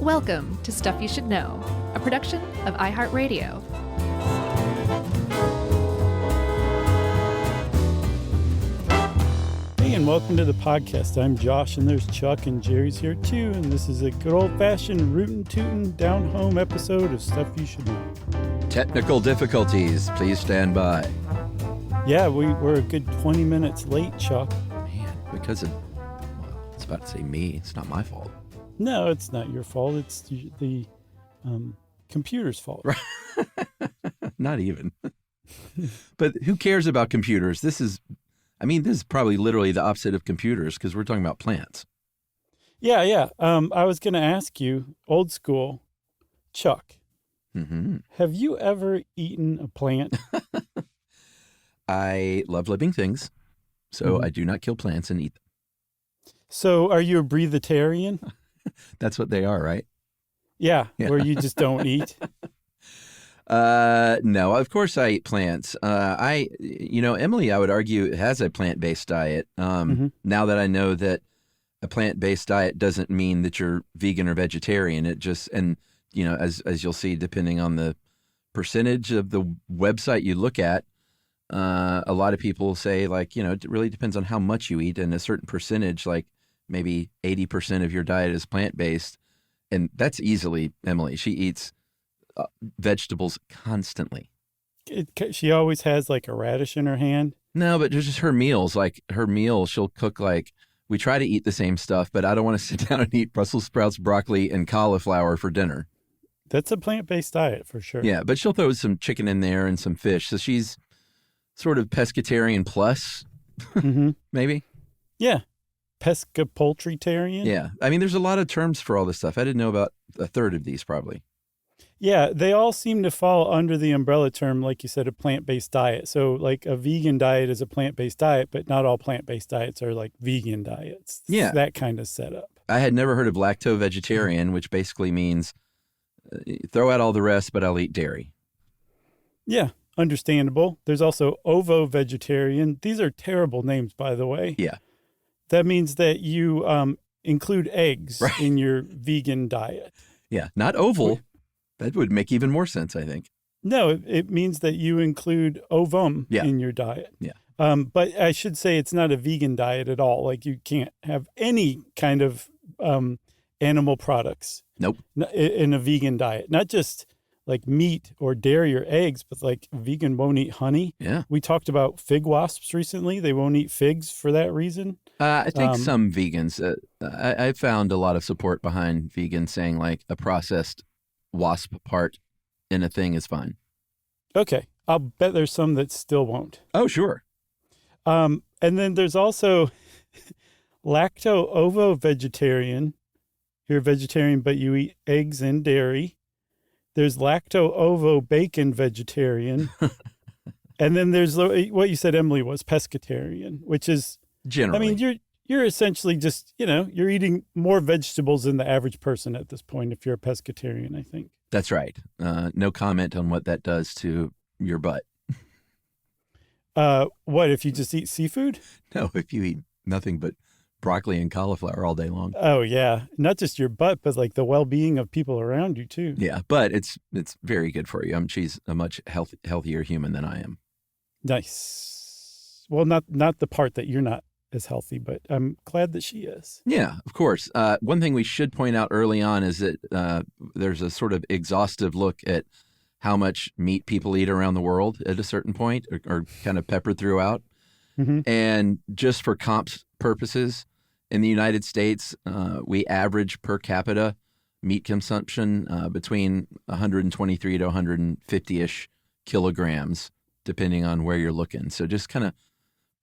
Welcome to Stuff You Should Know, a production of iHeartRadio. Hey, and welcome to the podcast. I'm Josh, and there's Chuck, and Jerry's here too, and this is a good old-fashioned rootin' tootin' down-home episode of Stuff You Should Know. Technical difficulties, please stand by. Yeah, we're a good 20 minutes late, Chuck. Man, because of, well, I was about to say me. It's not my fault. No, it's not your fault. It's the computer's fault. Not even. But who cares about computers? This is probably literally the opposite of computers because we're talking about plants. Yeah. I was going to ask you, old school, Chuck, have you ever eaten a plant? I love living things, so I do not kill plants and eat them. So are you a breathitarian? That's what they are, right? Yeah, where you just don't eat? No, of course I eat plants. Emily, I would argue, has a plant-based diet. Now that I know that a plant-based diet doesn't mean that you're vegan or vegetarian, it just, and as you'll see, depending on the percentage of the website you look at, a lot of people say, it really depends on how much you eat, and a certain percentage, like maybe 80% of your diet is plant-based. And that's easily Emily. She eats vegetables constantly. She always has like a radish in her hand. No, but just her meals. Like her meal, she'll cook we try to eat the same stuff, but I don't want to sit down and eat Brussels sprouts, broccoli, and cauliflower for dinner. That's a plant-based diet for sure. Yeah, but she'll throw some chicken in there and some fish. So she's sort of pescatarian plus, maybe. Yeah. Pesca-poultrytarian? Yeah. I mean, there's a lot of terms for all this stuff. I didn't know about a third of these probably. Yeah, they all seem to fall under the umbrella term, like you said, a plant-based diet. So like a vegan diet is a plant-based diet, but not all plant-based diets are like vegan diets. Yeah. That kind of setup. I had never heard of lacto-vegetarian, which basically means throw out all the rest, but I'll eat dairy. Yeah, understandable. There's also ovo-vegetarian. These are terrible names, by the way. Yeah. That means that you include eggs in your vegan diet. Yeah, not oval. That would make even more sense, I think. No, it means that you include ovum in your diet. Yeah. But I should say it's not a vegan diet at all. Like you can't have any kind of animal products. Nope. In a vegan diet. Not just like meat or dairy or eggs, but like vegan won't eat honey. Yeah. We talked about fig wasps recently. They won't eat figs for that reason. I think some vegans, I found a lot of support behind vegans saying like a processed wasp part in a thing is fine. Okay. I'll bet there's some that still won't. Oh, sure. And then there's also lacto-ovo-vegetarian. You're a vegetarian, but you eat eggs and dairy. There's lacto-ovo-bacon vegetarian. And then there's what you said, Emily, was pescatarian, which is generally. I mean, you're essentially just, you're eating more vegetables than the average person at this point if you're a pescatarian, I think. That's right. No comment on what that does to your butt. What, if you just eat seafood? No, if you eat nothing but broccoli and cauliflower all day long. Oh, yeah. Not just your butt, but like the well-being of people around you, too. Yeah, but it's very good for you. She's a much healthier human than I am. Nice. Well, not the part that you're not as healthy, but I'm glad that she is. Yeah, of course. One thing we should point out early on is that there's a sort of exhaustive look at how much meat people eat around the world at a certain point or kind of peppered throughout. And just for comps purposes, in the United States, we average per capita meat consumption between 123 to 150-ish kilograms, depending on where you're looking. So just kind of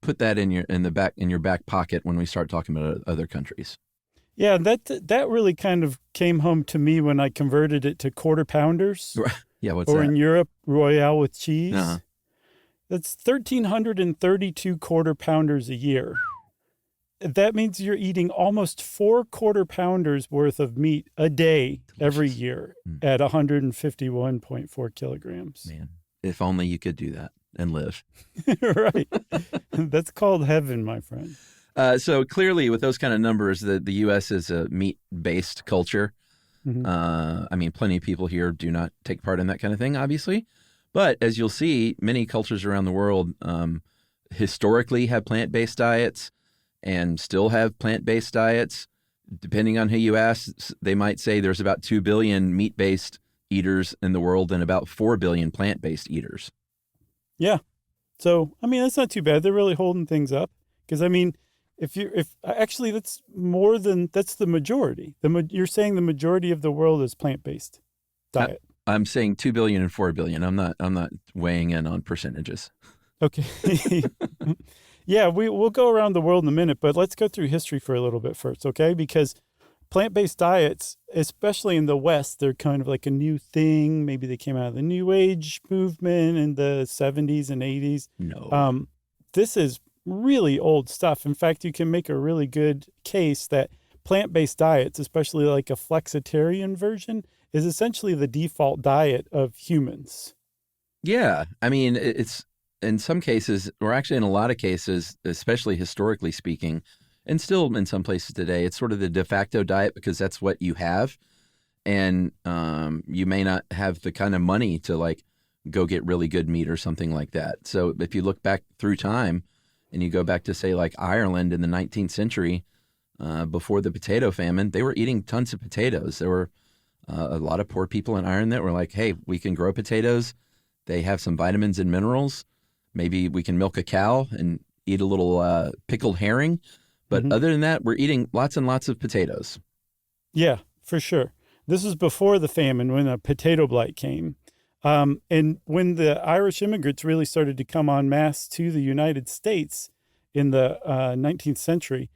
put that in your back pocket when we start talking about other countries. Yeah, that really kind of came home to me when I converted it to quarter pounders. Yeah, what's or that? In Europe, Royale with cheese. Uh-huh. That's 1,332 quarter pounders a year. That means you're eating almost 4 quarter pounders worth of meat a day every year at 151.4 kilograms. Man, if only you could do that and live. Right. That's called heaven, my friend. So clearly with those kind of numbers, the U.S. is a meat-based culture. Mhm. I mean, plenty of people here do not take part in that kind of thing, obviously. But as you'll see, many cultures around the world historically have plant-based diets and still have plant-based diets. Depending on who you ask, they might say there's about 2 billion meat-based eaters in the world and about 4 billion plant-based eaters. Yeah. So, I mean, that's not too bad. They're really holding things up. Because, I mean, if actually that's the majority. You're saying the majority of the world is plant-based diet. I'm saying 2 billion and 4 billion. I'm not weighing in on percentages. Okay. Yeah, we'll go around the world in a minute, but let's go through history for a little bit first, okay? Because plant-based diets, especially in the West, they're kind of like a new thing. Maybe they came out of the New Age movement in the 70s and 80s. No. This is really old stuff. In fact, you can make a really good case that plant-based diets, especially like a flexitarian version, is essentially the default diet of humans. Yeah. I mean, it's in some cases, or actually in a lot of cases, especially historically speaking, and still in some places today, it's sort of the de facto diet because that's what you have. And you may not have the kind of money to like go get really good meat or something like that. So if you look back through time and you go back to say like Ireland in the 19th century, before the potato famine, they were eating tons of potatoes. There were a lot of poor people in Ireland that were like, hey, we can grow potatoes. They have some vitamins and minerals. Maybe we can milk a cow and eat a little pickled herring. But other than that, we're eating lots and lots of potatoes. Yeah, for sure. This was before the famine when a potato blight came. And when the Irish immigrants really started to come en masse to the United States in the 19th century,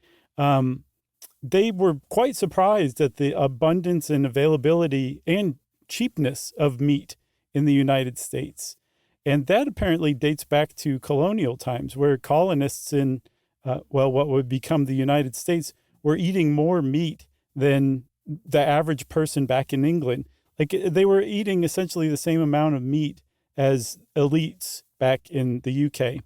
they were quite surprised at the abundance and availability and cheapness of meat in the United States. And that apparently dates back to colonial times where colonists in, what would become the United States were eating more meat than the average person back in England. Like they were eating essentially the same amount of meat as elites back in the UK.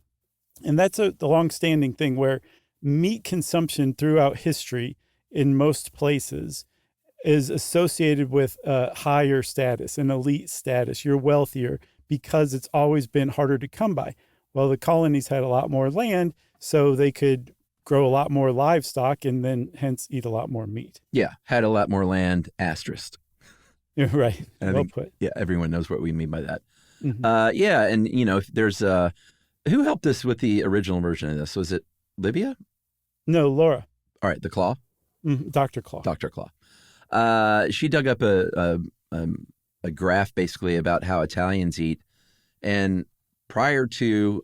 And that's the longstanding thing where meat consumption throughout history in most places is associated with a higher status, an elite status. You're wealthier because it's always been harder to come by. Well, the colonies had a lot more land, so they could grow a lot more livestock and then hence eat a lot more meat. Yeah, had a lot more land, asterisk. You're right. Well put. Yeah, everyone knows what we mean by that. Mm-hmm. Yeah, and you know, if there's who helped us with the original version of this? Was it Libya? No, Laura. All right, the Claw. Dr. Claw. Dr. Claw. She dug up a graph basically about how Italians eat, and prior to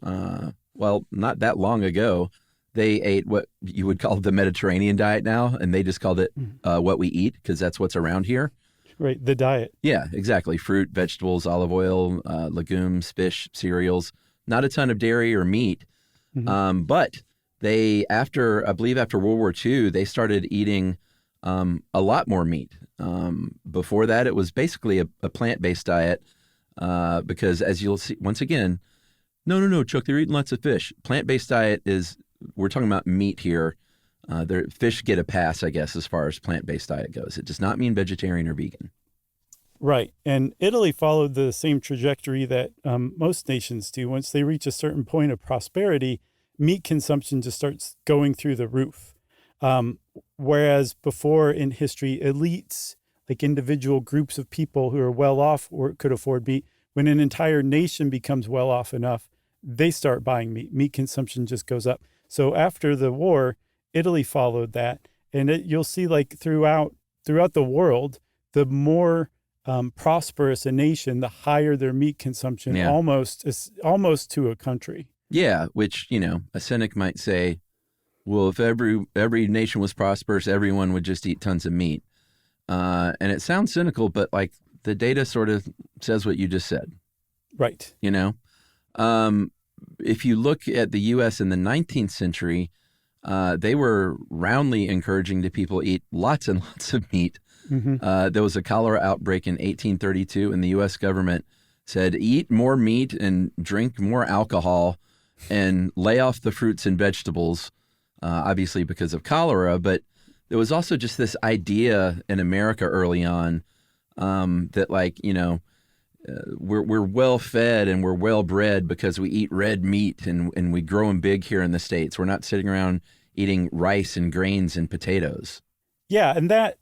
not that long ago, they ate what you would call the Mediterranean diet now, and they just called it what we eat because that's what's around here. Right, the diet. Yeah, exactly. Fruit, vegetables, olive oil, legumes, fish, cereals. Not a ton of dairy or meat. But they, I believe after World War II, they started eating a lot more meat. Before that, it was basically a plant-based diet because as you'll see, once again, no, Chuck, they're eating lots of fish. Plant-based diet is, we're talking about meat here. Fish get a pass, I guess, as far as plant-based diet goes. It does not mean vegetarian or vegan. Right. And Italy followed the same trajectory that most nations do. Once they reach a certain point of prosperity, meat consumption just starts going through the roof. Whereas before in history, elites, like individual groups of people who are well off or could afford meat, when an entire nation becomes well off enough, they start buying meat. Meat consumption just goes up. So after the war, Italy followed that. And you'll see like throughout the world, the more prosperous a nation, the higher their meat consumption, almost to a country. Yeah, which, you know, a cynic might say, well, if every nation was prosperous, everyone would just eat tons of meat. And it sounds cynical, but like the data sort of says what you just said. Right. You know, if you look at the U.S. in the 19th century, they were roundly encouraging the people eat lots and lots of meat. There was a cholera outbreak in 1832, and the U.S. government said, eat more meat and drink more alcohol and lay off the fruits and vegetables, obviously because of cholera. But there was also just this idea in America early on that, like, we're well fed and we're well bred because we eat red meat and we grow them big here in the States. We're not sitting around eating rice and grains and potatoes. Yeah, and that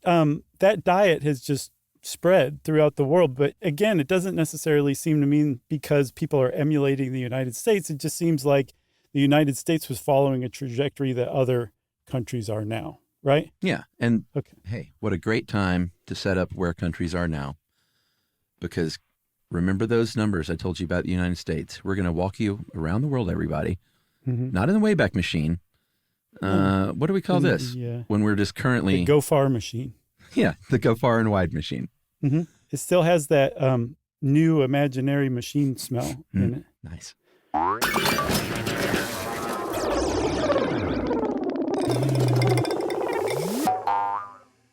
diet has just spread throughout the world. But again, it doesn't necessarily seem to mean because people are emulating the United States. It just seems like the United States was following a trajectory that other countries are now, right? Yeah. And okay. Hey, what a great time to set up where countries are now. Because remember those numbers I told you about the United States. We're going to walk you around the world, everybody. Mm-hmm. Not in the Wayback Machine. What do we call this? When we're just currently... The Go Far Machine. Yeah, the Go Far and Wide Machine. Mm-hmm. It still has that new imaginary machine smell in it. Nice.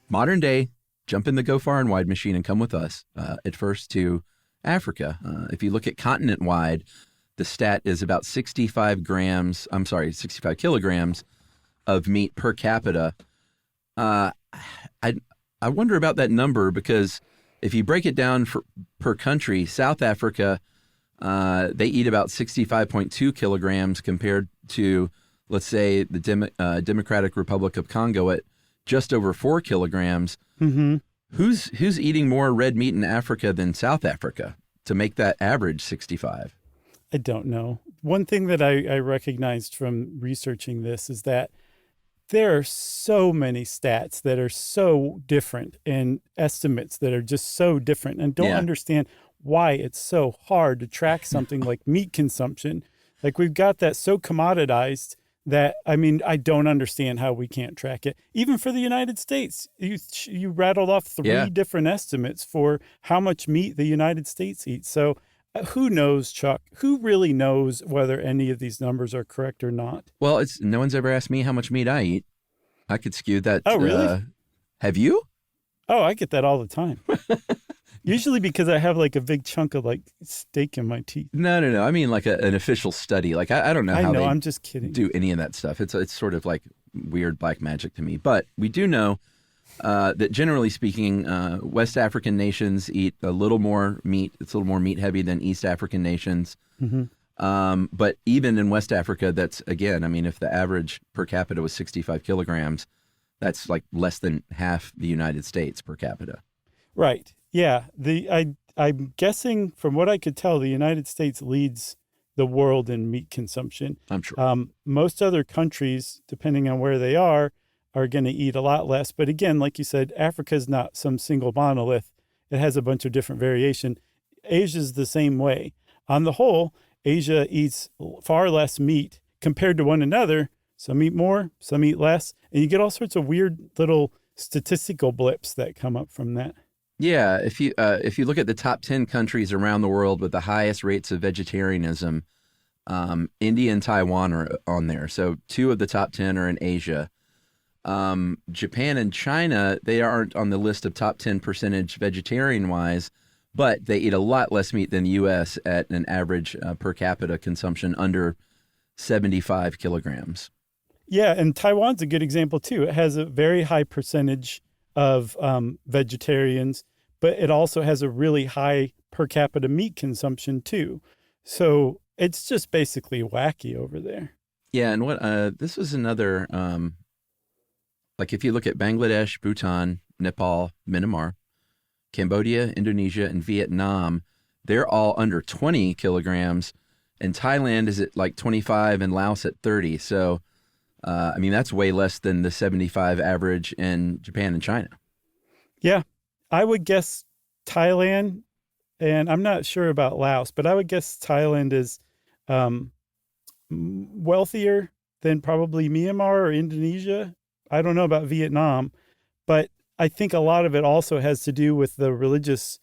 Modern day, jump in the Go Far and Wide Machine and come with us at first to Africa. If you look at continent-wide, the stat is about 65 kilograms of meat per capita. I wonder about that number because if you break it down per country, South Africa, they eat about 65.2 kilograms compared to, let's say, the Democratic Republic of Congo at just over 4 kilograms. Mm-hmm. Who's eating more red meat in Africa than South Africa to make that average 65? I don't know. One thing that I recognized from researching this is that there are so many stats that are so different and estimates that are just so different, and don't understand why it's so hard to track something like meat consumption. Like, we've got that so commoditized that, I mean, I don't understand how we can't track it. Even for the United States, you rattled off three different estimates for how much meat the United States eats. So who knows, Chuck? Who really knows whether any of these numbers are correct or not? Well, no one's ever asked me how much meat I eat. I could skew that. Oh, really? Have you? Oh, I get that all the time. Usually because I have like a big chunk of like steak in my teeth. No. I mean like an official study. Like I don't know how I'm just kidding. Do any of that stuff. It's sort of like weird black magic to me. But we do know that generally speaking, West African nations eat a little more meat. It's a little more meat heavy than East African nations. Mm-hmm. But even in West Africa, that's, again, I mean, if the average per capita was 65 kilograms, that's like less than half the United States per capita. Right. Yeah. I'm guessing from what I could tell, the United States leads the world in meat consumption. I'm sure. Most other countries, depending on where they are going to eat a lot less. But again, like you said, Africa is not some single monolith. It has a bunch of different variation. Asia's the same way. On the whole, Asia eats far less meat compared to one another. Some eat more, some eat less. And you get all sorts of weird little statistical blips that come up from that. Yeah, if you look at the top 10 countries around the world with the highest rates of vegetarianism, India and Taiwan are on there. So 2 of the top 10 are in Asia. Japan and China, they aren't on the list of top 10 percentage vegetarian-wise, but they eat a lot less meat than the U.S. at an average per capita consumption under 75 kilograms. Yeah, and Taiwan's a good example, too. It has a very high percentage of vegetarians, but it also has a really high per capita meat consumption, too. So it's just basically wacky over there. Yeah, and what this was another... like if you look at Bangladesh, Bhutan, Nepal, Myanmar, Cambodia, Indonesia, and Vietnam, they're all under 20 kilograms. And Thailand is at like 25 and Laos at 30. So, I mean, that's way less than the 75 average in Japan and China. Yeah, I would guess Thailand, and I'm not sure about Laos, but I would guess Thailand is wealthier than probably Myanmar or Indonesia. I don't know about Vietnam, but I think a lot of it also has to do with the religious,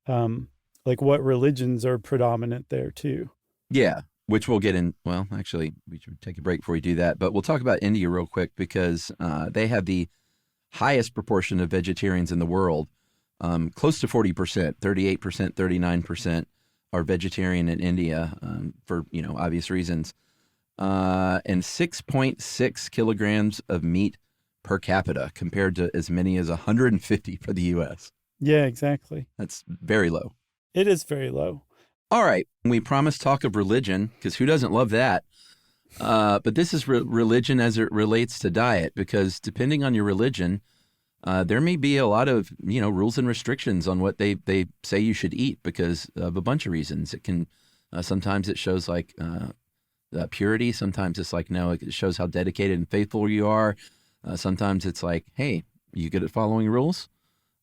like what religions are predominant there too. Yeah, which we'll get in. Well, actually, we should take a break before we do that. But we'll talk about India real quick because they have the highest proportion of vegetarians in the world, close to 40%, 38%, 39% are vegetarian in India for, obvious reasons. And 6.6 kilograms of meat per capita compared to as many as 150 for the U.S. Yeah, exactly. That's very low. It is very low. All right. We promised talk of religion, because who doesn't love that? But this is religion as it relates to diet, because depending on your religion, there may be a lot of, rules and restrictions on what they say you should eat because of a bunch of reasons. It can, sometimes it shows like purity. Sometimes it's like, no, it shows how dedicated and faithful you are. Sometimes it's like, hey, you good at following rules?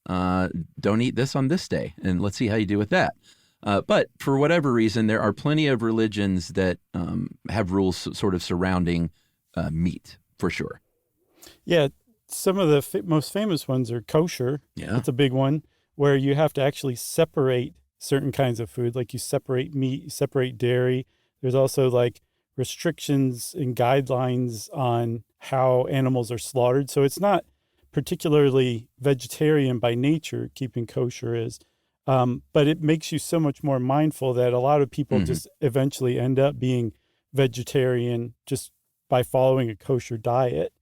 Don't eat this on this day, and let's see how you do with that. But for whatever reason, there are plenty of religions that have rules sort of surrounding meat, for sure. Yeah, some of the most famous ones are kosher. Yeah. That's a big one, where you have to actually separate certain kinds of food, like you separate meat, you separate dairy. There's also like restrictions and guidelines on how animals are slaughtered. So it's not particularly vegetarian by nature, keeping kosher is. But it makes you so much more mindful that a lot of people just eventually end up being vegetarian just by following a kosher diet.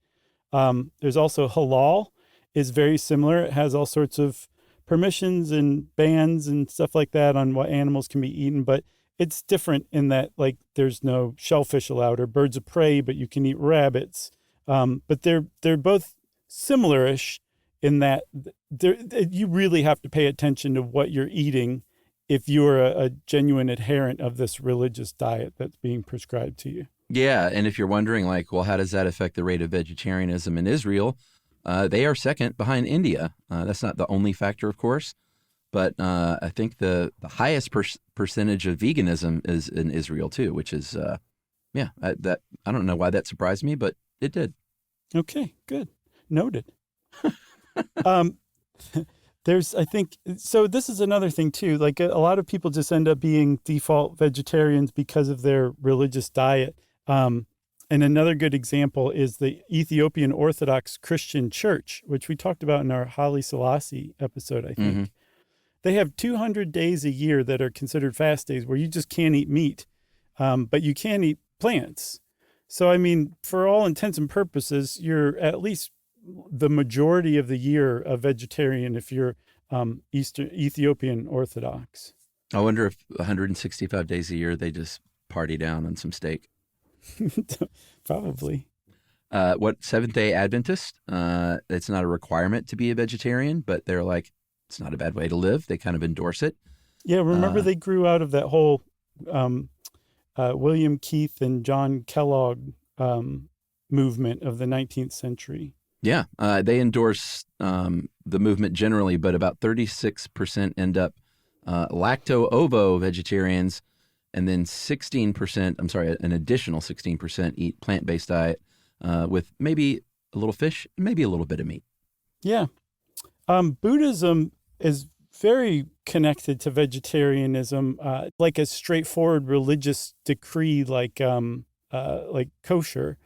There's also halal is very similar. It has all sorts of permissions and bans and stuff like that on what animals can be eaten, but it's different in that like there's no shellfish allowed or birds of prey, but you can eat rabbits. But they're both similar-ish in that you really have to pay attention to what you're eating if you're a genuine adherent of this religious diet that's being prescribed to you. Yeah, and if you're wondering, like, well, how does that affect the rate of vegetarianism in Israel? They are second behind India. That's not the only factor, of course, but I think the highest percentage of veganism is in Israel too, which is, I don't know why that surprised me, but it did. Okay, good. Noted. I think, so this is another thing too, like a lot of people just end up being default vegetarians because of their religious diet. And another good example is the Ethiopian Orthodox Christian Church, which we talked about in our Haile Selassie episode, I think. They have 200 days a year that are considered fast days where you just can't eat meat, but you can eat plants. So, I mean, for all intents and purposes, you're at least the majority of the year a vegetarian if you're Ethiopian Orthodox. I wonder if 165 days a year they just party down on some steak. Probably. What Seventh-day Adventist? It's not a requirement to be a vegetarian, but they're like, it's not a bad way to live. They kind of endorse it. Yeah, remember they grew out of that whole William Keith and John Kellogg movement of the 19th century. Yeah, they endorse the movement generally, but about 36% end up lacto-ovo vegetarians, and then an additional 16% eat plant-based diet with maybe a little fish, maybe a little bit of meat. Yeah. Buddhism is very connected to vegetarianism, like a straightforward religious decree like kosher.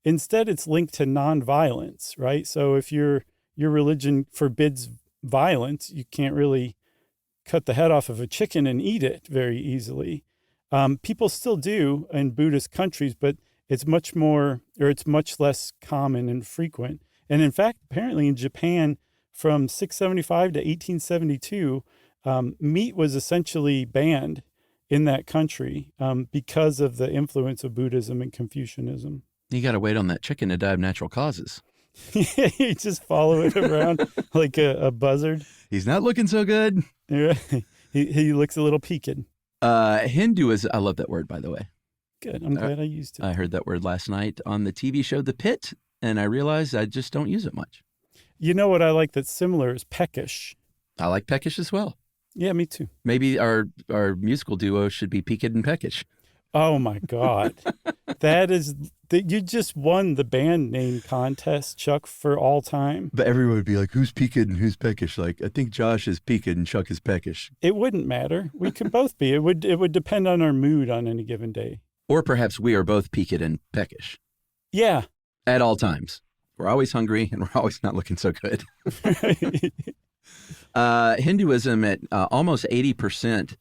Instead, it's linked to nonviolence, right? So if your religion forbids violence, you can't really cut the head off of a chicken and eat it very easily. People still do in Buddhist countries, but it's much less common and frequent. And in fact, apparently in Japan, from 675 to 1872, meat was essentially banned in that country because of the influence of Buddhism and Confucianism. You got to wait on that chicken to die of natural causes. You just follow it around like a buzzard. He's not looking so good. He looks a little peaked. Hinduism, I love that word, by the way. Good. I'm glad I used it. I heard that word last night on the TV show The Pit, and I realized I just don't use it much. You know what I like that's similar is peckish. I like peckish as well. Yeah, me too. Maybe our musical duo should be Peaked and Peckish. Oh, my God. You just won the band name contest, Chuck, for all time. But everyone would be like, who's Peaked and who's Peckish? Like, I think Josh is Peaked and Chuck is Peckish. It wouldn't matter. We could both be. It would depend on our mood on any given day. Or perhaps we are both Peaked and Peckish. Yeah. At all times. We're always hungry and we're always not looking so good. Hinduism at almost 80%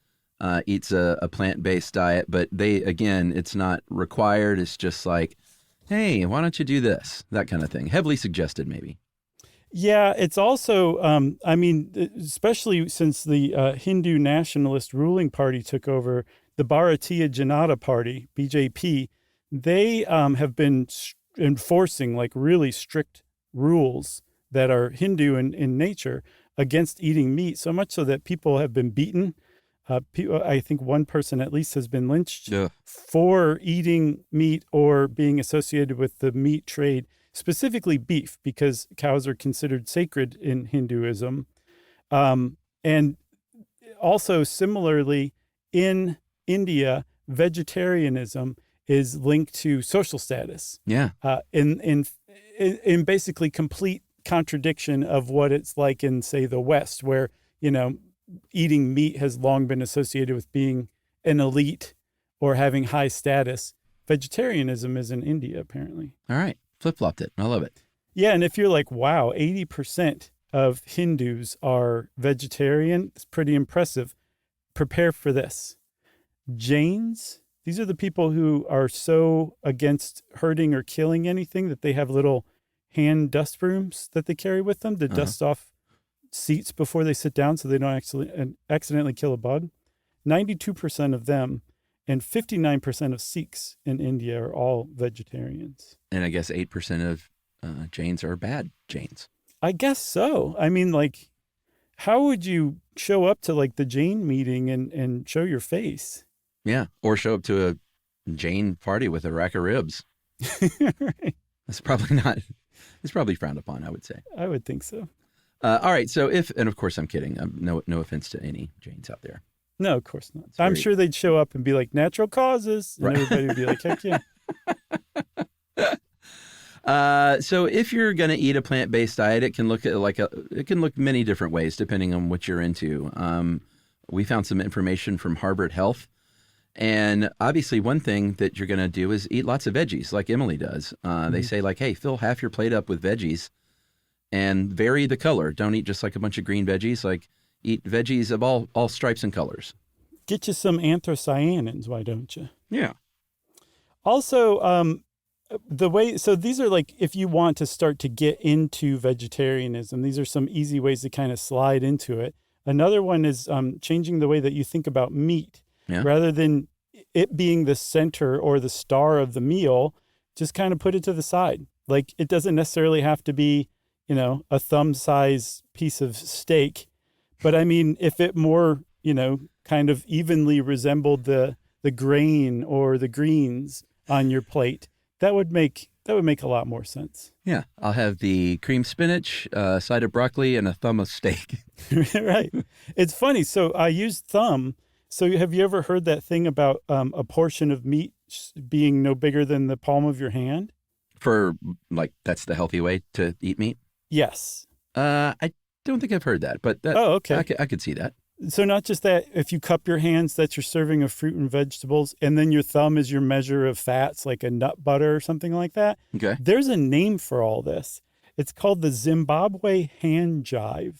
eats a plant-based diet, but it's not required. It's just like, hey, why don't you do this? That kind of thing. Heavily suggested, maybe. Yeah, it's also, I mean, especially since the Hindu nationalist ruling party took over, the Bharatiya Janata Party, BJP, they have been enforcing like really strict rules that are Hindu in nature against eating meat, so much so that people have been beaten. I think one person at least has been lynched for eating meat or being associated with the meat trade. Specifically beef, because cows are considered sacred in Hinduism. And also similarly, in India, vegetarianism is linked to social status. Yeah. In basically complete contradiction of what it's like in, say, the West, where, eating meat has long been associated with being an elite or having high status. Vegetarianism is in India, apparently. All right. Flip-flopped it. I love it. Yeah, and if you're like, wow, 80% of Hindus are vegetarian, it's pretty impressive. Prepare for this. Jains, these are the people who are so against hurting or killing anything that they have little hand dust brooms that they carry with them to dust off seats before they sit down so they don't accidentally kill a bug. 92% of them and 59% of Sikhs in India are all vegetarians. And I guess 8% of Jains are bad Jains. I guess so. I mean, like, how would you show up to like the Jain meeting and show your face? Yeah. Or show up to a Jain party with a rack of ribs. Right. It's probably frowned upon, I would say. I would think so. All right. So and of course I'm kidding. No offense to any Jains out there. No, of course not. I'm sure they'd show up and be like, natural causes. And everybody would be like, heck yeah. So if you're going to eat a plant-based diet, it can look many different ways depending on what you're into. We found some information from Harvard Health. And obviously one thing that you're going to do is eat lots of veggies like Emily does. They say like, hey, fill half your plate up with veggies and vary the color. Don't eat just like a bunch of green veggies. Like, eat veggies of all stripes and colors. Get you some anthocyanins, why don't you? Yeah. Also, so these are like, if you want to start to get into vegetarianism, these are some easy ways to kind of slide into it. Another one is changing the way that you think about meat. Yeah. Rather than it being the center or the star of the meal, just kind of put it to the side. Like, it doesn't necessarily have to be, a thumb-size piece of steak. But I mean, if it more, kind of evenly resembled the grain or the greens on your plate, that would make a lot more sense. Yeah. I'll have the cream spinach, a side of broccoli, and a thumb of steak. Right. It's funny. So I used thumb. So have you ever heard that thing about a portion of meat being no bigger than the palm of your hand? For, like, that's the healthy way to eat meat? Yes. I don't think I've heard that, but okay. I could see that. So not just that, if you cup your hands, that's your serving of fruit and vegetables, and then your thumb is your measure of fats, like a nut butter or something like that. Okay. There's a name for all this. It's called the Zimbabwe hand jive.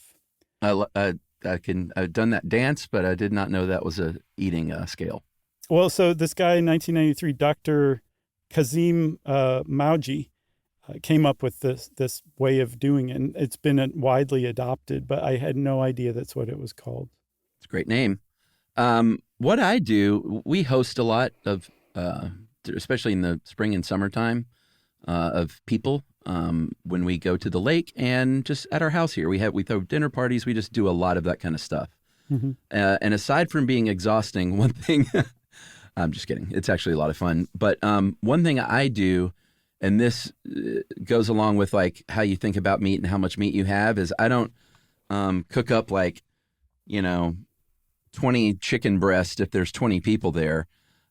I've done that dance, but I did not know that was a eating scale. Well, so this guy in 1993, Dr. Kazim Mauji, came up with this way of doing it, and it's been widely adopted, but I had no idea that's what it was called. It's a great name. What I do, we host a lot of, especially in the spring and summertime, of people when we go to the lake and just at our house here. We throw dinner parties. We just do a lot of that kind of stuff. Mm-hmm. And aside from being exhausting, one thing, I'm just kidding. It's actually a lot of fun. But one thing I do, and this goes along with like how you think about meat and how much meat you have, is I don't cook up like, 20 chicken breasts if there's 20 people there.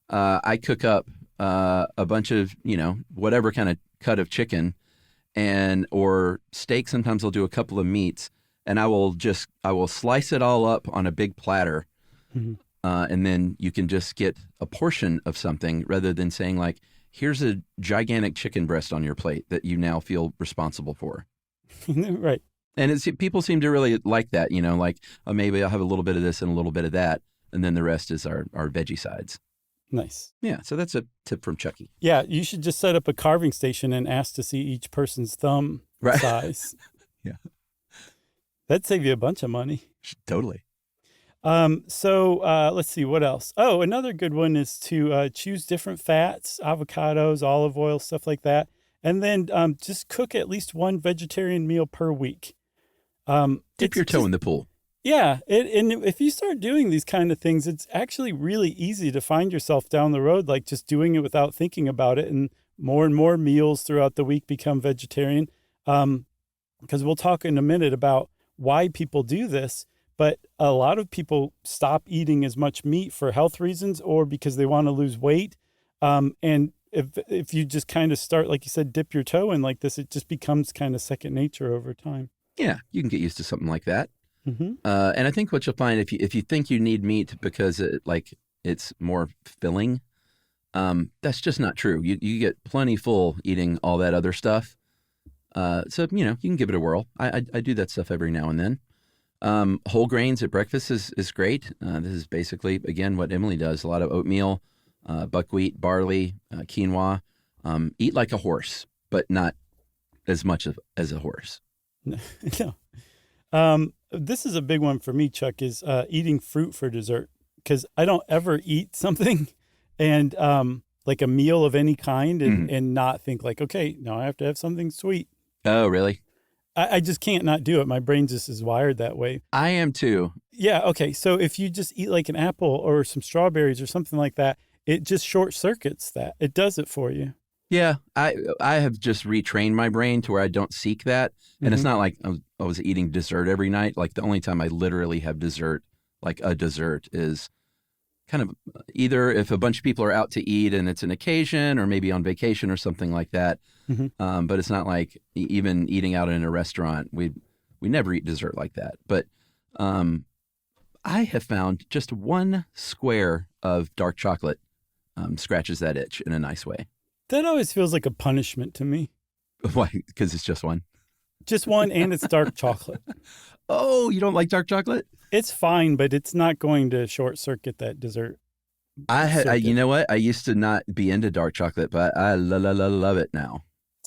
I cook up a bunch of, whatever kind of cut of chicken or steak. Sometimes I'll do a couple of meats, and I will slice it all up on a big platter. Mm-hmm. And then you can just get a portion of something rather than saying like, here's a gigantic chicken breast on your plate that you now feel responsible for. Right. And people seem to really like that, like, oh, maybe I'll have a little bit of this and a little bit of that, and then the rest is our veggie sides. Nice. Yeah, so that's a tip from Chucky. Yeah, you should just set up a carving station and ask to see each person's thumb size. Yeah. That'd save you a bunch of money. Totally. So let's see, what else? Oh, another good one is to choose different fats, avocados, olive oil, stuff like that. And then just cook at least one vegetarian meal per week. Dip your toe in the pool. Yeah. And if you start doing these kind of things, it's actually really easy to find yourself down the road, like just doing it without thinking about it. And more meals throughout the week become vegetarian. Because we'll talk in a minute about why people do this. But a lot of people stop eating as much meat for health reasons or because they want to lose weight. And if you just kind of start, like you said, dip your toe in like this, it just becomes kind of second nature over time. Yeah, you can get used to something like that. Mm-hmm. And I think what you'll find if you think you need meat because it's more filling, that's just not true. You get plenty full eating all that other stuff. So you can give it a whirl. I do that stuff every now and then. Whole grains at breakfast is great. This is basically, again, what Emily does. A lot of oatmeal, buckwheat, barley, quinoa. Eat like a horse, but not as much as a horse. No. This is a big one for me, Chuck, is eating fruit for dessert. Because I don't ever eat something and like a meal of any kind and not think like, okay, now I have to have something sweet. Oh, really? I just can't not do it. My brain just is wired that way. I am too. Yeah. Okay. So if you just eat like an apple or some strawberries or something like that, it just short circuits that. It does it for you. Yeah. I have just retrained my brain to where I don't seek that. And it's not like I was eating dessert every night. Like the only time I literally have dessert, like a dessert, is kind of either if a bunch of people are out to eat and it's an occasion or maybe on vacation or something like that. Mm-hmm. But it's not like even eating out in a restaurant. We never eat dessert like that. But I have found just one square of dark chocolate scratches that itch in a nice way. That always feels like a punishment to me. Why? Because it's just one? Just one, and it's dark chocolate. Oh, you don't like dark chocolate? It's fine, but it's not going to short circuit that dessert. You know what? I used to not be into dark chocolate, but I love it now.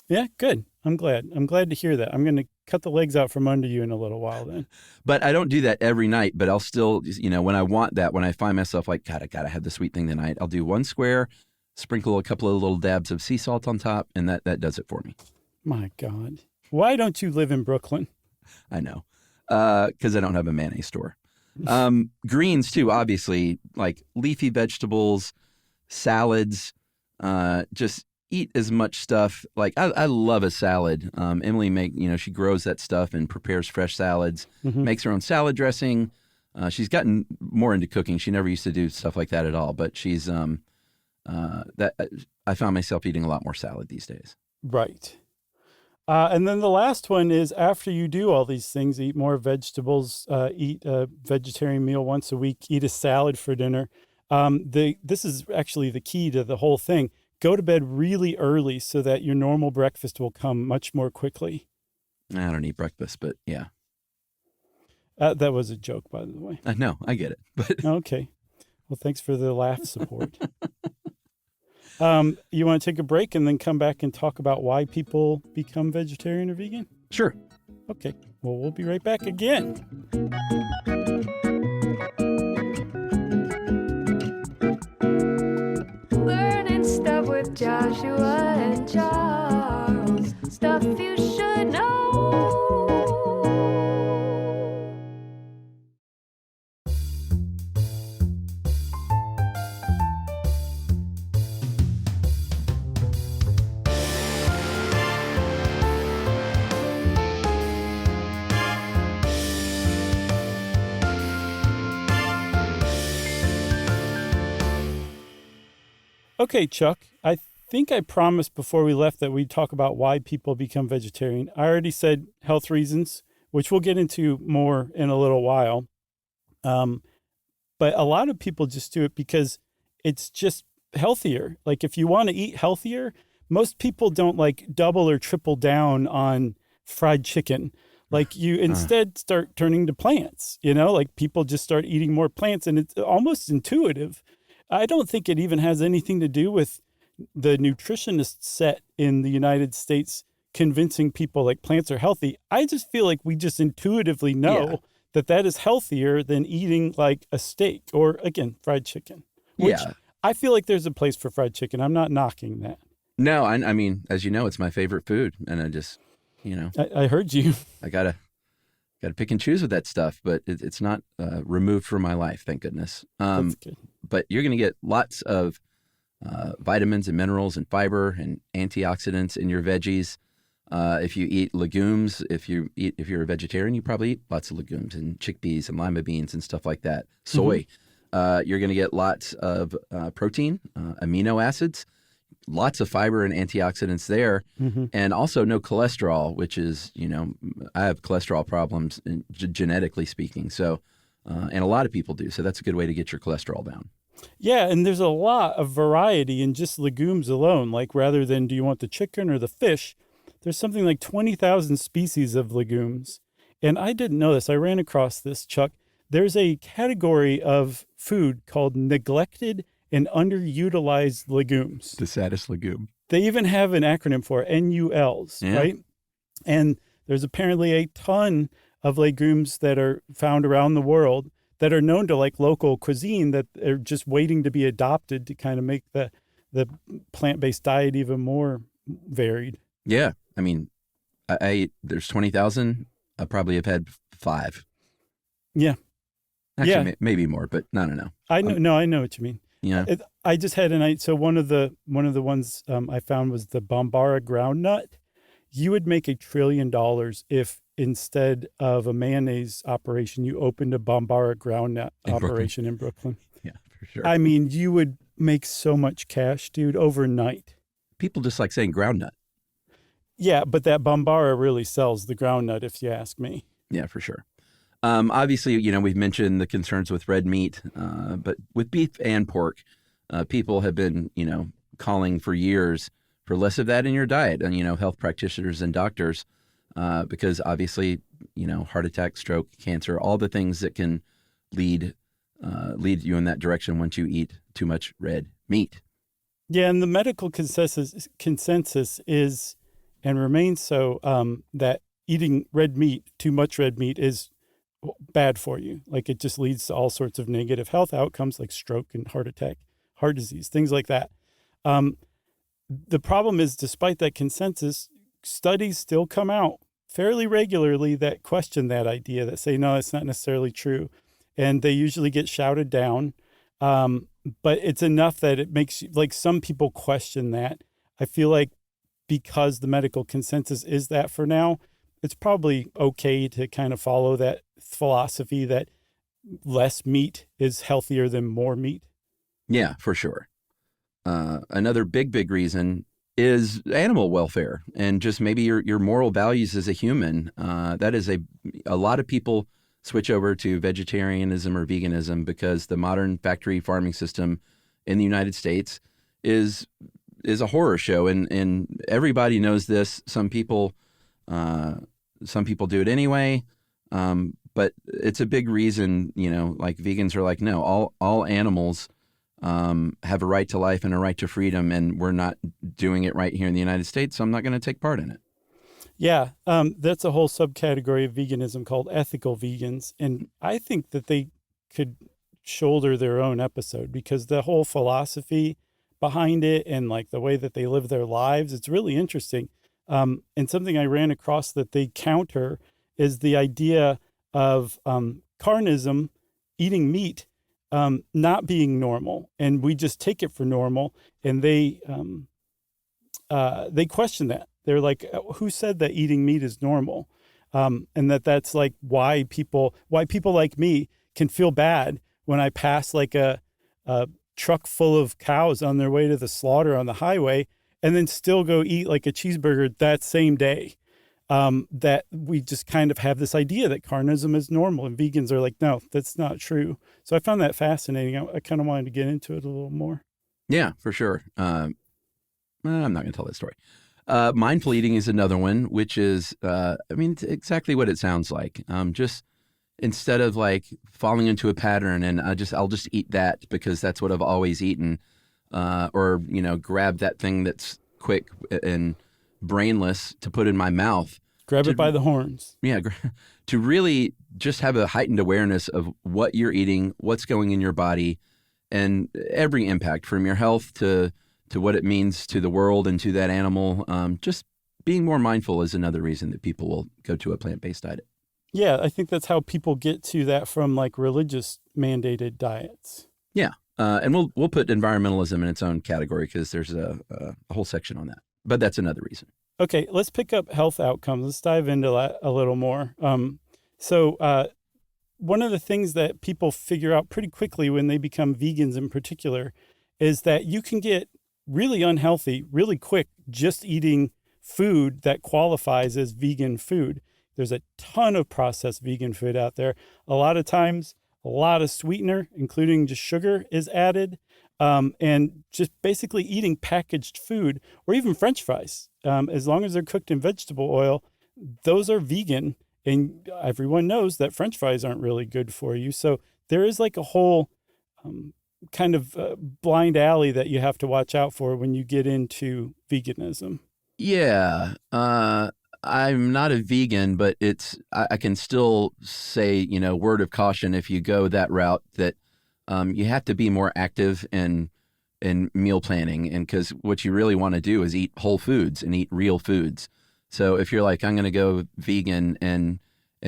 Yeah, good. I'm glad. I'm glad to hear that. I'm going to cut the legs out from under you in a little while then. But I don't do that every night, but I'll still, when I want that, when I find myself like, God, I got to have the sweet thing tonight, I'll do one square, sprinkle a couple of little dabs of sea salt on top, and that does it for me. My God. Why don't you live in Brooklyn? I know. Because I don't have a mayonnaise store. Greens too, obviously, like leafy vegetables, salads, just eat as much stuff. Like I love a salad. Emily she grows that stuff and prepares fresh salads, makes her own salad dressing. She's gotten more into cooking. She never used to do stuff like that at all, but she's I found myself eating a lot more salad these days. Right. And then the last one is after you do all these things, eat more vegetables, eat a vegetarian meal once a week, eat a salad for dinner. This is actually the key to the whole thing. Go to bed really early so that your normal breakfast will come much more quickly. I don't eat breakfast, but yeah. That was a joke, by the way. No, I get it. But okay. Well, thanks for the laugh support. You want to take a break and then come back and talk about why people become vegetarian or vegan? Sure. Okay. Well, we'll be right back again. Learning stuff with Joshua and Charles. Stuff you should know. Okay, Chuck, I think I promised before we left that we'd talk about why people become vegetarian. I already said health reasons, which we'll get into more in a little while. But a lot of people just do it because it's just healthier. Like if you want to eat healthier, most people don't like double or triple down on fried chicken. Like you instead start turning to plants, like people just start eating more plants and it's almost intuitive. I don't think it even has anything to do with the nutritionist set in the United States convincing people like plants are healthy. I just feel like we just intuitively know that is healthier than eating like a steak or, again, fried chicken. Which I feel like there's a place for fried chicken. I'm not knocking that. No, I mean, as you know, it's my favorite food. And I just, I heard you. I got to pick and choose with that stuff, but it's not removed from my life, thank goodness. That's good. But you're going to get lots of vitamins and minerals and fiber and antioxidants in your veggies. If you eat legumes, if you're a vegetarian, you probably eat lots of legumes and chickpeas and lima beans and stuff like that. Soy. You're going to get lots of protein, amino acids, lots of fiber and antioxidants there, and also no cholesterol, which is, I have cholesterol problems genetically speaking. So, and a lot of people do. So that's a good way to get your cholesterol down. Yeah, and there's a lot of variety in just legumes alone. Like rather than do you want the chicken or the fish, there's something like 20,000 species of legumes. And I didn't know this. I ran across this, Chuck. There's a category of food called neglected and underutilized legumes. The saddest legume. They even have an acronym for it, NULs, right? And there's apparently a ton of legumes that are found around the world that are known to like local cuisine that are just waiting to be adopted to kind of make the plant-based diet even more varied. Yeah. I mean, there's 20,000. I probably have had 5. Yeah. Actually, maybe more, but I don't know. I know what you mean. Yeah. I just had so one of the ones I found was the Bambara groundnut. You would make $1 trillion if instead of a mayonnaise operation, you opened a Bambara groundnut operation in Brooklyn. Yeah, for sure. I mean, you would make so much cash, dude, overnight. People just like saying groundnut. Yeah, but that Bambara really sells the groundnut, if you ask me. Yeah, for sure. Obviously, we've mentioned the concerns with red meat, but with beef and pork, people have been, calling for years for less of that in your diet, and health practitioners and doctors, because obviously, heart attack, stroke, cancer, all the things that can lead you in that direction once you eat too much red meat. Yeah, and the medical consensus is and remains so that eating red meat, too much red meat, is bad for you. Like it just leads to all sorts of negative health outcomes like stroke and heart attack, heart disease, things like that. The problem is, despite that consensus, studies still come out fairly regularly that question that idea, that say, no, it's not necessarily true. And they usually get shouted down. But it's enough that it makes you, like, some people question that. I feel like because the medical consensus is that for now, it's probably okay to kind of follow that philosophy that less meat is healthier than more meat. Yeah, for sure. Another big reason is animal welfare and just maybe your moral values as a human. That is a lot of people switch over to vegetarianism or veganism because the modern factory farming system in the United States is a horror show, and everybody knows this. Some people do it anyway, but it's a big reason. Like vegans are like, no, all animals have a right to life and a right to freedom, and we're not doing it right here in the United States, so I'm not going to take part in it. Yeah, that's a whole subcategory of veganism called ethical vegans, and I think that they could shoulder their own episode because the whole philosophy behind it and like the way that they live their lives, it's really interesting. And something I ran across that they counter is the idea of carnism, eating meat, not being normal, and we just take it for normal. And they question that. They're like, who said that eating meat is normal? And that's like why people like me can feel bad when I pass like a truck full of cows on their way to the slaughter on the highway and then still go eat like a cheeseburger that same day. That we just kind of have this idea that carnism is normal, and vegans are like, no, that's not true. So I found that fascinating. I kind of wanted to get into it a little more. Yeah, for sure. I'm not going to tell that story. Mindful eating is another one, which is, it's exactly what it sounds like. Just instead of like falling into a pattern and I'll just eat that because that's what I've always eaten, or grab that thing that's quick and brainless to put in my mouth. Grab it by the horns. Yeah, to really just have a heightened awareness of what you're eating, what's going in your body, and every impact from your health to what it means to the world and to that animal. Just being more mindful is another reason that people will go to a plant-based diet. Yeah, I think that's how people get to that from like religious mandated diets. Yeah, and we'll put environmentalism in its own category because there's a whole section on that. But that's another reason. Okay, let's pick up health outcomes. Let's dive into that a little more. So one of the things that people figure out pretty quickly when they become vegans in particular is that you can get really unhealthy really quick just eating food that qualifies as vegan food. There's a ton of processed vegan food out there. A lot of times, a lot of sweetener, including just sugar, is added. And just basically eating packaged food or even French fries, as long as they're cooked in vegetable oil, those are vegan. And everyone knows that French fries aren't really good for you. So there is like a whole kind of blind alley that you have to watch out for when you get into veganism. Yeah. I'm not a vegan, but I can still say, word of caution if you go that route that you have to be more active in meal planning, and because what you really want to do is eat whole foods and eat real foods. So if you're like, I'm going to go vegan and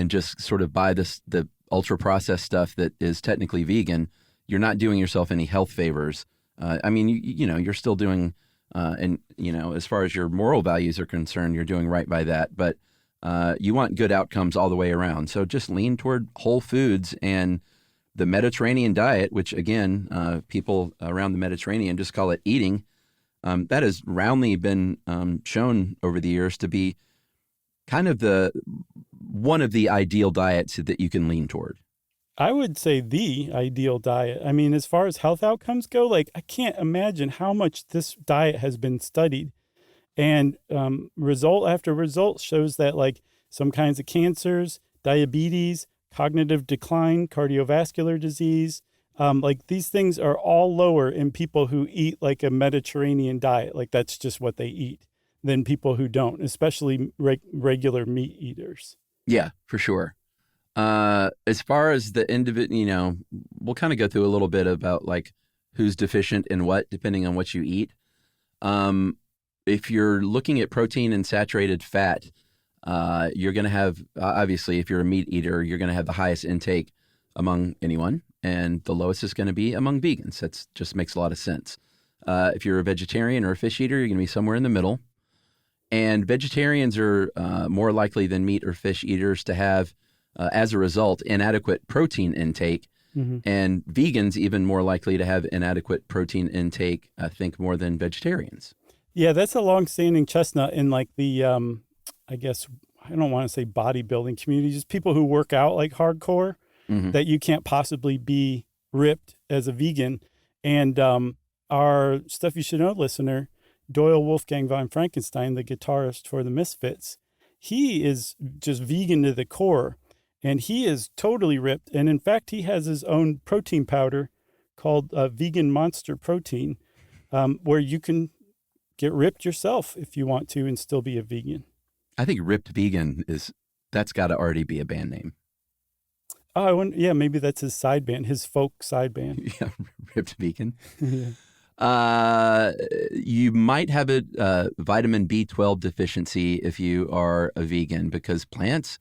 just sort of buy the ultra processed stuff that is technically vegan, you're not doing yourself any health favors. I mean, you're still doing, as far as your moral values are concerned, you're doing right by that. But you want good outcomes all the way around. So just lean toward whole foods and the Mediterranean diet, which again, people around the Mediterranean just call it eating. That has roundly been shown over the years to be kind of one of the ideal diets that you can lean toward. I would say the ideal diet. I mean, as far as health outcomes go, like I can't imagine how much this diet has been studied. And result after result shows that like some kinds of cancers, diabetes, cognitive decline, cardiovascular disease, like these things are all lower in people who eat like a Mediterranean diet. Like that's just what they eat, than people who don't, especially regular meat eaters. Yeah, for sure. As far as the individual, we'll kind of go through a little bit about like who's deficient in what, depending on what you eat. If you're looking at protein and saturated fat, you're going to have, obviously, if you're a meat eater, you're going to have the highest intake among anyone, and the lowest is going to be among vegans. That just makes a lot of sense. If you're a vegetarian or a fish eater, you're going to be somewhere in the middle. And vegetarians are more likely than meat or fish eaters to have, as a result, inadequate protein intake. Mm-hmm. And vegans even more likely to have inadequate protein intake, I think, more than vegetarians. Yeah, that's a long-standing chestnut in like the, I guess, I don't want to say bodybuilding community, just people who work out like hardcore, mm-hmm. that you can't possibly be ripped as a vegan. And our Stuff You Should Know listener, Doyle Wolfgang von Frankenstein, the guitarist for the Misfits, he is just vegan to the core. And he is totally ripped. And in fact, he has his own protein powder called Vegan Monster Protein, where you can get ripped yourself if you want to and still be a vegan. I think Ripped Vegan that's got to already be a band name. Oh, yeah, maybe that's his side band, his folk side band. Yeah, Ripped Vegan. Yeah. You might have a vitamin B12 deficiency if you are a vegan, because plants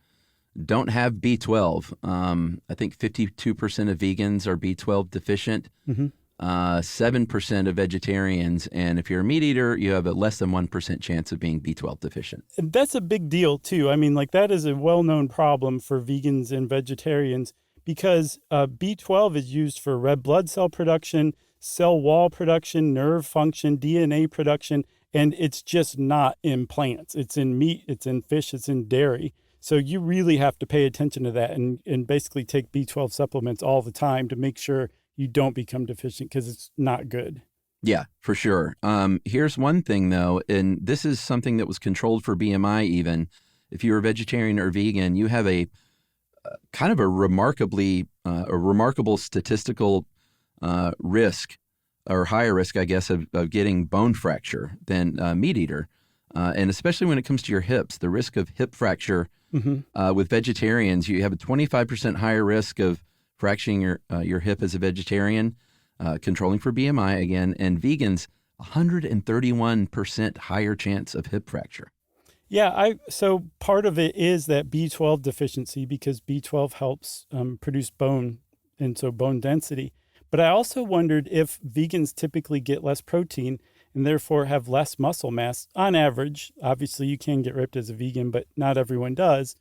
don't have B12. I think 52% of vegans are B12 deficient, mm-hmm. 7% of vegetarians, and if you're a meat eater, you have a less than 1% chance of being B12 deficient. And that's a big deal, too. I mean, like that is a well-known problem for vegans and vegetarians because B12 is used for red blood cell production, cell wall production, nerve function, DNA production, and it's just not in plants. It's in meat, it's in fish, it's in dairy. So you really have to pay attention to that and basically take B12 supplements all the time to make sure you don't become deficient because it's not good. Yeah, for sure. Here's one thing, though, and this is something that was controlled for BMI even. If you're a vegetarian or vegan, you have a kind of a remarkable statistical risk, or higher risk, I guess, of getting bone fracture than meat eater. And especially when it comes to your hips, the risk of hip fracture with vegetarians, you have a 25% higher risk of fracturing your hip as a vegetarian, controlling for BMI again, and vegans, 131% higher chance of hip fracture. Yeah, so part of it is that B12 deficiency, because B12 helps produce bone, and so bone density. But I also wondered if vegans typically get less protein and therefore have less muscle mass on average. Obviously, you can get ripped as a vegan, but not everyone does.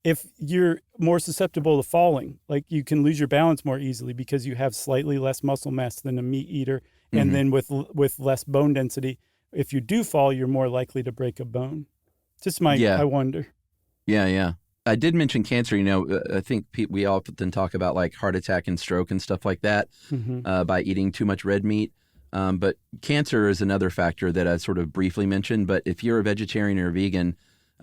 If you're more susceptible to falling, like you can lose your balance more easily because you have slightly less muscle mass than a meat eater. And then with less bone density, if you do fall, you're more likely to break a bone. Just I wonder. Yeah. I did mention cancer. I think we often talk about like heart attack and stroke and stuff like that by eating too much red meat. But cancer is another factor that I sort of briefly mentioned. But if you're a vegetarian or a vegan,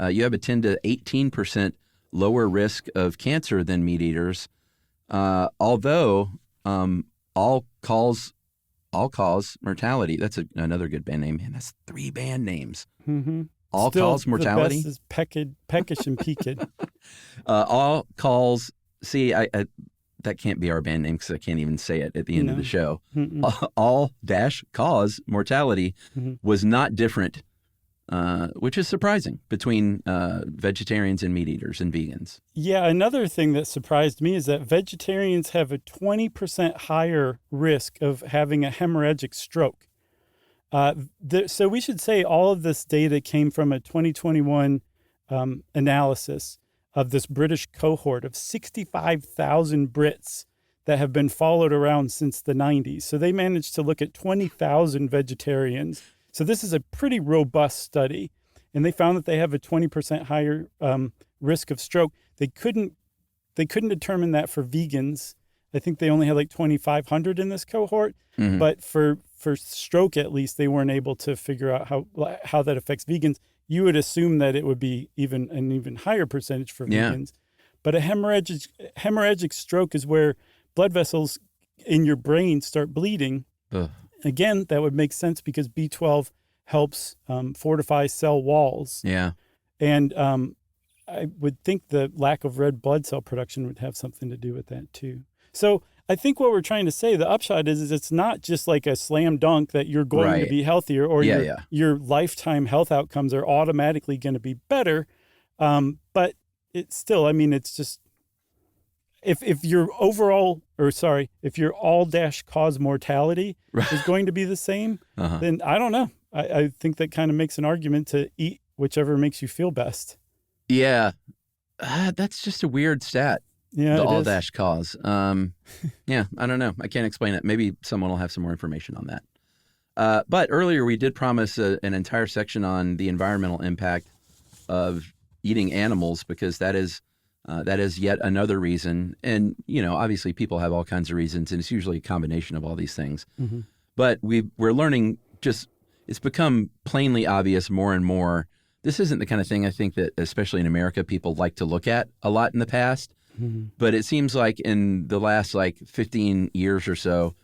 you have a 10 to 18% lower risk of cancer than meat eaters. Although all-cause mortality. That's another good band name. Man, that's 3 band names. All-cause mortality. The best is Peckish and Peaked. All-cause. See, I that can't be our band name because I can't even say it at the end of the show. All-cause mortality was not different, which is surprising between vegetarians and meat eaters and vegans. Yeah, another thing that surprised me is that vegetarians have a 20% higher risk of having a hemorrhagic stroke. So we should say all of this data came from a 2021 analysis of this British cohort of 65,000 Brits that have been followed around since the 90s. So they managed to look at 20,000 vegetarians. So this is a pretty robust study. And they found that they have a 20% higher risk of stroke. They couldn't determine that for vegans. I think they only had like 2,500 in this cohort. But for stroke, at least, they weren't able to figure out how that affects vegans. You would assume that it would be an even higher percentage for vegans. But a hemorrhagic stroke is where blood vessels in your brain start bleeding. Again, that would make sense because B12 helps fortify cell walls. Yeah. And I would think the lack of red blood cell production would have something to do with that too. So I think what we're trying to say, the upshot is it's not just like a slam dunk that you're going to be healthier or your lifetime health outcomes are automatically going to be better. But it's still, it's just, if your all-cause mortality is going to be the same, then I don't know. I think that kind of makes an argument to eat whichever makes you feel best. Yeah. That's just a weird stat. Yeah, the all-cause. Yeah, I don't know. I can't explain it. Maybe someone will have some more information on that. But earlier we did promise an entire section on the environmental impact of eating animals, because that is yet another reason. And, obviously people have all kinds of reasons, and it's usually a combination of all these things. But we're learning it's become plainly obvious more and more. This isn't the kind of thing I think that, especially in America, people like to look at a lot in the past. But it seems like in the last 15 years or so,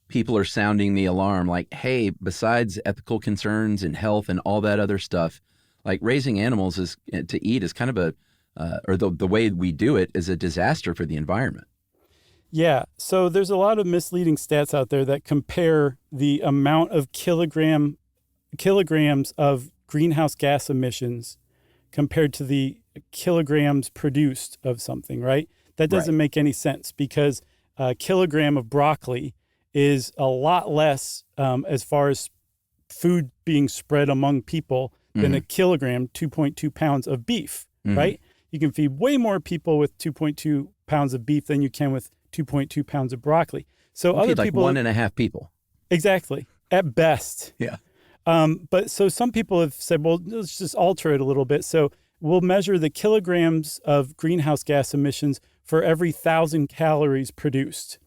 people are sounding the alarm like, hey, besides ethical concerns and health and all that other stuff, like raising animals to eat is kind of the way we do it is a disaster for the environment. Yeah. So there's a lot of misleading stats out there that compare the amount of kilograms of greenhouse gas emissions compared to the kilograms produced of something, right? That doesn't make any sense, because a kilogram of broccoli is a lot less as far as food being spread among people than a kilogram, 2.2 pounds of beef, right? You can feed way more people with 2.2 pounds of beef than you can with 2.2 pounds of broccoli. So other people, 1.5 people. Exactly, at best. Yeah. But so some people have said, well, let's just alter it a little bit. So we'll measure the kilograms of greenhouse gas emissions for every 1,000 calories produced.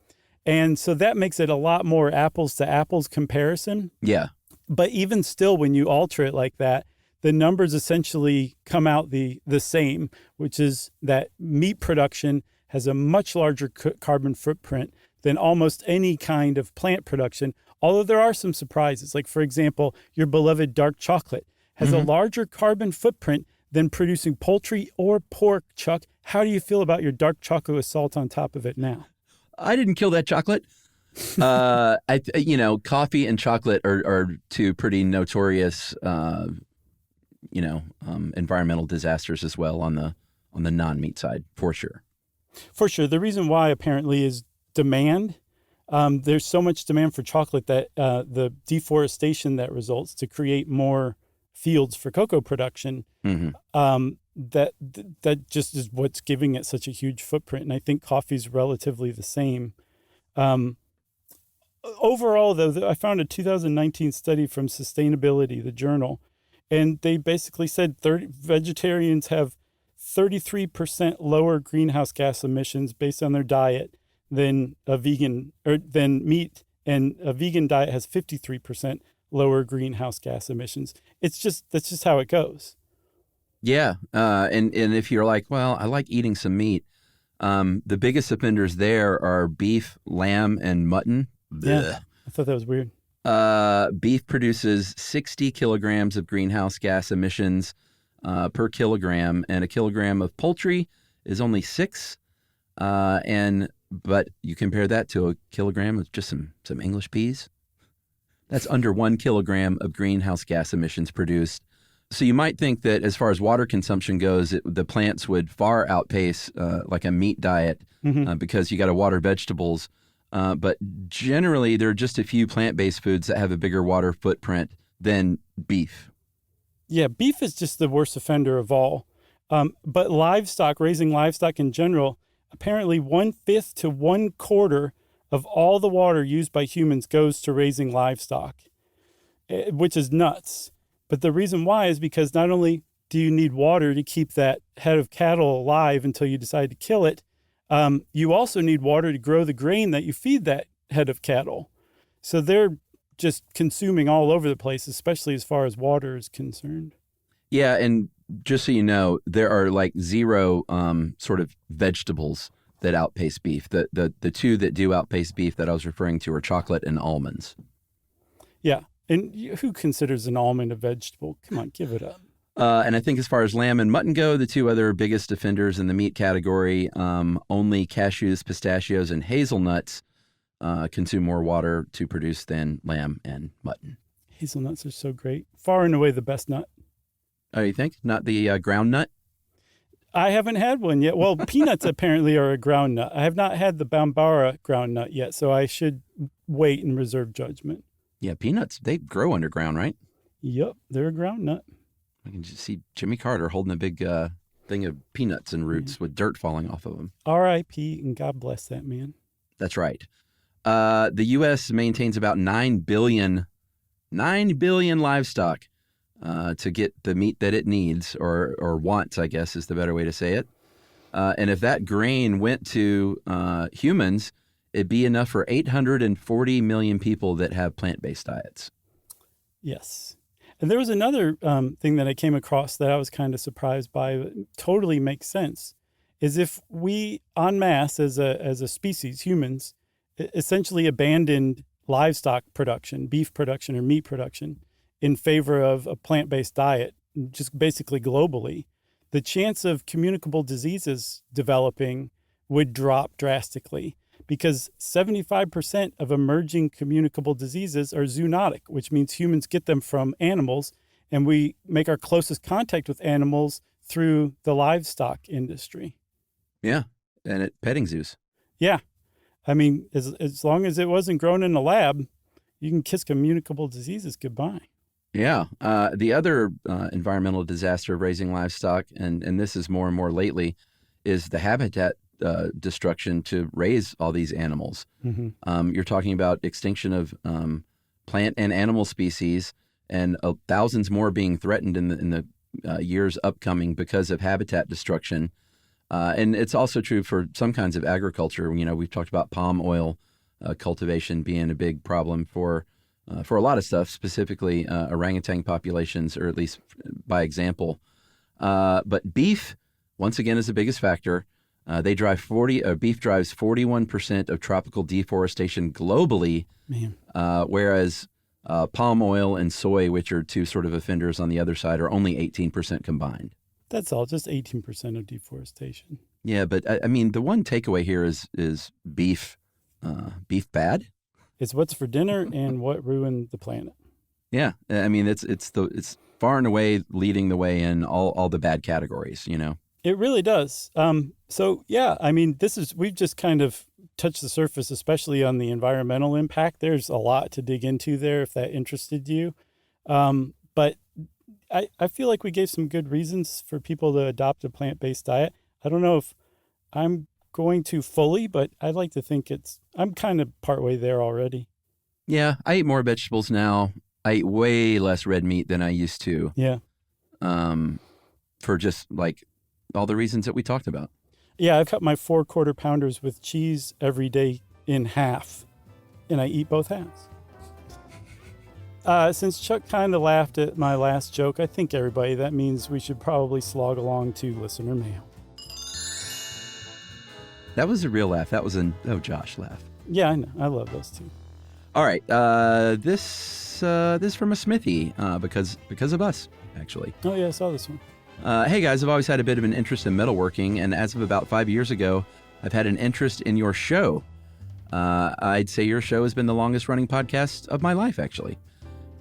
And so that makes it a lot more apples to apples comparison. Yeah. But even still, when you alter it like that, the numbers essentially come out the same, which is that meat production has a much larger carbon footprint than almost any kind of plant production, although there are some surprises. Like, for example, your beloved dark chocolate has a larger carbon footprint than producing poultry or pork, Chuck. How do you feel about your dark chocolate with salt on top of it now? I didn't kill that chocolate. Coffee and chocolate are two pretty notorious, environmental disasters as well on the non-meat side, for sure. For sure. The reason why apparently is demand. There's so much demand for chocolate that the deforestation that results to create more fields for cocoa production, that just is what's giving it such a huge footprint. And I think coffee's relatively the same. Overall, though, I found a 2019 study from Sustainability, the journal, and they basically said vegetarians have 33% lower greenhouse gas emissions based on their diet than a vegan, or than meat, and a vegan diet has 53% lower greenhouse gas emissions. That's just how it goes. Yeah, and if you're like, well, I like eating some meat, the biggest offenders there are beef, lamb, and mutton. Yeah, I thought that was weird. Beef produces 60 kilograms of greenhouse gas emissions per kilogram, and a kilogram of poultry is only 6. But you compare that to a kilogram of just some English peas. That's under 1 kilogram of greenhouse gas emissions produced. So you might think that as far as water consumption goes, the plants would far outpace like a meat diet because you got to water vegetables. But generally, there are just a few plant-based foods that have a bigger water footprint than beef. Yeah, beef is just the worst offender of all. But livestock, raising livestock in general, apparently 1/5 to 1/4 of all the water used by humans goes to raising livestock, which is nuts. But the reason why is because not only do you need water to keep that head of cattle alive until you decide to kill it, you also need water to grow the grain that you feed that head of cattle. So they're just consuming all over the place, especially as far as water is concerned. Yeah, and just so you know, there are like 0 sort of vegetables that outpace beef. The two that do outpace beef that I was referring to are chocolate and almonds. Yeah, and who considers an almond a vegetable? Come on, give it up. And I think as far as lamb and mutton go, the two other biggest offenders in the meat category, only cashews, pistachios, and hazelnuts consume more water to produce than lamb and mutton. Hazelnuts are so great. Far and away the best nut. Oh, you think? Not the ground nut? I haven't had one yet. Well, peanuts apparently are a ground nut. I have not had the Bambara ground nut yet, so I should wait and reserve judgment. Yeah, peanuts, they grow underground, right? Yep, they're a ground nut. I can just see Jimmy Carter holding a big thing of peanuts and roots with dirt falling off of them. R.I.P. and God bless that man. That's right. The U.S. maintains about 9 billion livestock to get the meat that it needs or wants, I guess is the better way to say it. And if that grain went to humans, it'd be enough for 840 million people that have plant-based diets. Yes. And there was another thing that I came across that I was kind of surprised by, but totally makes sense, is if we en masse as a species, humans, essentially abandoned livestock production, beef production or meat production in favor of a plant-based diet, just basically globally, the chance of communicable diseases developing would drop drastically because 75% of emerging communicable diseases are zoonotic, which means humans get them from animals, and we make our closest contact with animals through the livestock industry. Yeah, and at petting zoos. Yeah. I mean, as long as it wasn't grown in a lab, you can kiss communicable diseases goodbye. Yeah. The other environmental disaster of raising livestock, and this is more and more lately, is the habitat destruction to raise all these animals. Mm-hmm. You're talking about extinction of plant and animal species, and thousands more being threatened in the years upcoming because of habitat destruction. And it's also true for some kinds of agriculture. You know, we've talked about palm oil cultivation being a big problem for a lot of stuff, specifically orangutan populations, or at least by example. But beef, once again, is the biggest factor. Beef drives 41% of tropical deforestation globally, whereas palm oil and soy, which are two sort of offenders on the other side, are only 18% combined. That's all, just 18% of deforestation. Yeah, but I mean, the one takeaway here is beef bad? It's what's for dinner and what ruined the planet. Yeah, I mean, it's far and away leading the way in all the bad categories, you know? It really does. So, yeah, I mean, we've just kind of touched the surface, especially on the environmental impact. There's a lot to dig into there if that interested you. But I feel like we gave some good reasons for people to adopt a plant-based diet. I don't know if I'm going to fully, but I'd like to think I'm kind of partway there already. Yeah, I eat more vegetables now. I eat way less red meat than I used to. Yeah. For just like all the reasons that we talked about. Yeah, I cut my 4 quarter pounders with cheese every day in half, and I eat both halves. Since Chuck kind of laughed at my last joke, I think everybody, that means we should probably slog along to listener mail. That was a real laugh. That was Josh laugh. Yeah, I know. I love those too. All right. This from a Smithy because of us, actually. Oh, yeah, I saw this one. Hey, guys, I've always had a bit of an interest in metalworking, and as of about 5 years ago, I've had an interest in your show. I'd say your show has been the longest-running podcast of my life, actually.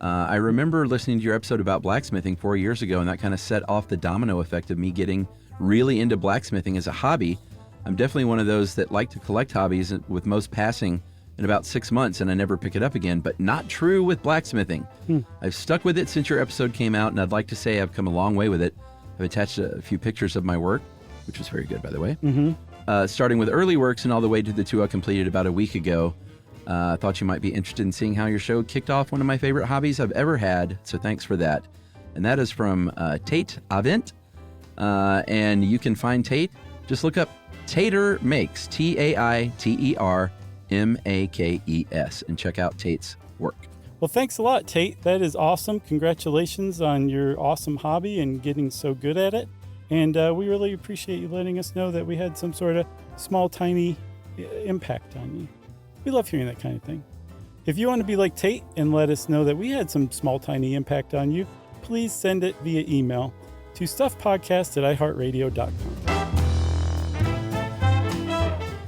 I remember listening to your episode about blacksmithing 4 years ago, and that kind of set off the domino effect of me getting really into blacksmithing as a hobby. I'm definitely one of those that like to collect hobbies, with most passing in about 6 months, and I never pick it up again, but not true with blacksmithing. I've stuck with it since your episode came out, and I'd like to say I've come a long way with it. I've attached a few pictures of my work, which was very good, by the way. Starting with early works and all the way to the 2 I completed about a week ago. I thought you might be interested in seeing how your show kicked off one of my favorite hobbies I've ever had, so thanks for that. And that is from Tate Avent. And you can find Tate. Just look up Tater Makes, TAITERMAKES, and check out Tate's work. Well, thanks a lot, Tate. That is awesome. Congratulations on your awesome hobby and getting so good at it. And we really appreciate you letting us know that we had some sort of small, tiny impact on you. We love hearing that kind of thing. If you want to be like Tate and let us know that we had some small, tiny impact on you, please send it via email to stuffpodcast@iheartradio.com.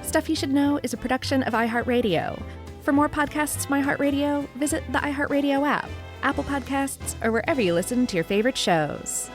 Stuff You Should Know is a production of iHeartRadio. For more podcasts from iHeartRadio, visit the iHeartRadio app, Apple Podcasts, or wherever you listen to your favorite shows.